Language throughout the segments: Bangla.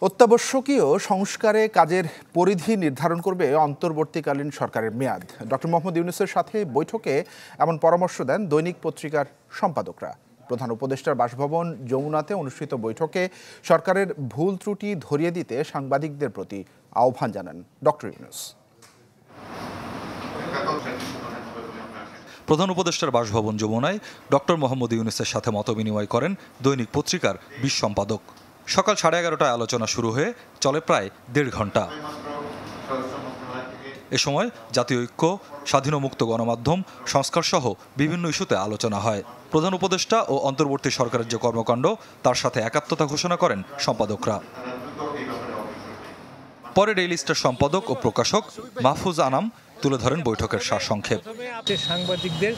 অত্যাবশ্যকীয় সংস্কারে কাজের পরিধি নির্ধারণ করবে অন্তর্বর্তীকালীন সরকারের মেয়াদ। ডক্টর মোহাম্মদ ইউনূসের সাথে বৈঠকে এমন পরামর্শ দেন দৈনিক পত্রিকার সম্পাদকরা। প্রধান উপদেষ্টার বাসভবন যমুনাতে অনুষ্ঠিত বৈঠকে সরকারের ভুল ত্রুটি ধরিয়ে দিতে সাংবাদিকদের প্রতি আহ্বান জানান ডক্টর ইউনূস। প্রধান উপদেষ্টার বাসভবন যমুনায় ডক্টর মোহাম্মদ ইউনূসের সাথে মতবিনিময় করেন দৈনিক পত্রিকার ২০ সম্পাদক। সকাল 11:30টায় আলোচনা শুরু হয়ে চলে প্রায় ১.৫ ঘন্টা। এ সময় জাতীয় ঐক্য, স্বাধীন ও মুক্ত গণমাধ্যম, সংস্কার সহ বিভিন্ন ইস্যুতে আলোচনা হয়। প্রধান উপদেষ্টা ও অন্তর্বর্তী সরকারের যে কর্মকাণ্ড তার সাথে একাত্মতা ঘোষণা করেন সম্পাদকরা। পরে ডেইলি স্টার সম্পাদক ও প্রকাশক মাহফুজ আনাম তুলে ধরেন বৈঠকের সারসংক্ষেপ। সাংবাদিকদের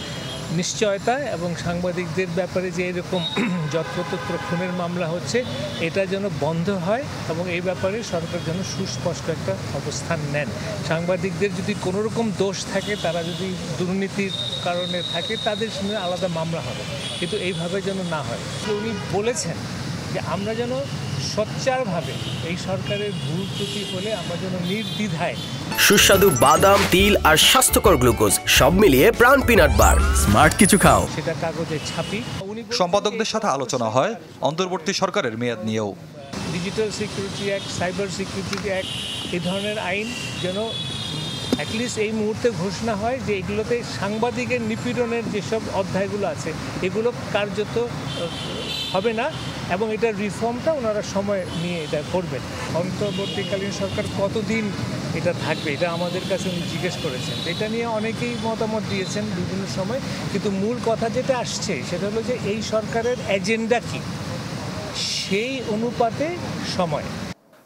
নিশ্চয়তা এবং সাংবাদিকদের ব্যাপারে যে এরকম যত্রতত্র খুনের মামলা হচ্ছে এটা যেন বন্ধ হয় এবং এই ব্যাপারে সরকার যেন সুস্পষ্ট একটা অবস্থান নেন। সাংবাদিকদের যদি কোনো রকম দোষ থাকে, তারা যদি দুর্নীতির কারণে থাকে, তাদের সঙ্গে আলাদা মামলা হবে, কিন্তু এইভাবে যেন না হয়। উনি বলেছেন যে আমরা যেন সোচ্চারভাবে এই সরকারের ভুল ত্রুটি হলে আমরা যেন নির্দ্বিধায় সুস্বাদু বাদাম, তিল আর স্বাস্থ্যকর গ্লুকোজ সব মিলিয়ে প্রাণ পিনাট বার, স্মার্ট কিছু খাও, সেটা কাগজে ছাপি। সম্পাদকদের সাথে আলোচনা হয় অন্তর্বর্তী সরকারের মেয়াদ নিয়েও। Digital security act, cyber security act, এই ধরনের আইন যেন অ্যাটলিস্ট এই মুহূর্তে ঘোষণা হয় যে এগুলোতে সাংবাদিকের নিপীড়নের যেসব অধ্যায়গুলো আছে এগুলো কার্যত হবে না, এবং এটার রিফর্মটা ওনারা সময় নিয়ে এটা করবেন। অন্তর্বর্তীকালীন সরকার কতদিন এটা থাকবে এটা আমাদের কাছে উনি জিজ্ঞেস করেছেন। এটা নিয়ে অনেকেই মতামত দিয়েছেন বিভিন্ন সময়, কিন্তু মূল কথা যেটা আসছে সেটা হলো যে এই সরকারের এজেন্ডা কি, সেই অনুপাতে সময়।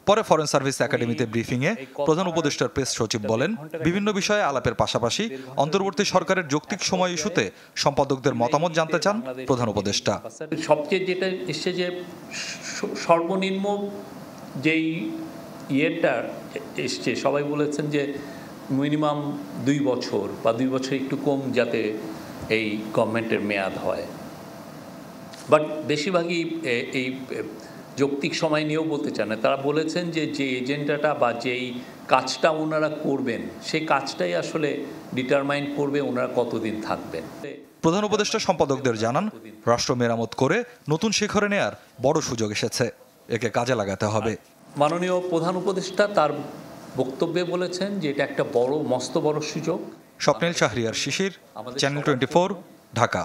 পরে ফরেন সার্ভিস একাডেমিতে ব্রিফিংয়ে প্রধান উপদেষ্টার প্রেস সচিব বলেন, বিভিন্ন বিষয়ে আলাপের পাশাপাশি অন্তর্বর্তী সরকারের যৌক্তিক সময় ইস্যুতে সম্পাদকদের মতামত জানতে চান প্রধান উপদেষ্টা। সবচেয়ে যেটা এসছে যে সর্বনিম্ন যেই ইয়েটা এসছে, সবাই বলেছেন যে মিনিমাম 2 বছর বা 2 বছর একটু কম যাতে এই গভর্নমেন্টের মেয়াদ হয়। বাট বেশিরভাগই এই যৌক্তিক সময় নিয়েও বলতে চান না। তারা বলেছেন যে যে এজেন্ডাটা বা যেই কাজটা ওনারা করবেন সেই কাজটাই আসলে ডিটারমাইন করবে ওনারা কতদিন থাকবেন। প্রধান উপদেষ্টা সম্পাদকদের জানান, রাষ্ট্র মেরামত করে নতুন শিখরে নেয়ার বড় সুযোগ এসেছে, একে কাজে লাগাতে হবে। মাননীয় প্রধান উপদেষ্টা তার বক্তব্যে বলেছেন যে এটা একটা মস্ত বড় সুযোগ। স্বপ্নিল শাহরিয়ার শিশির, চ্যানেল 24, ঢাকা।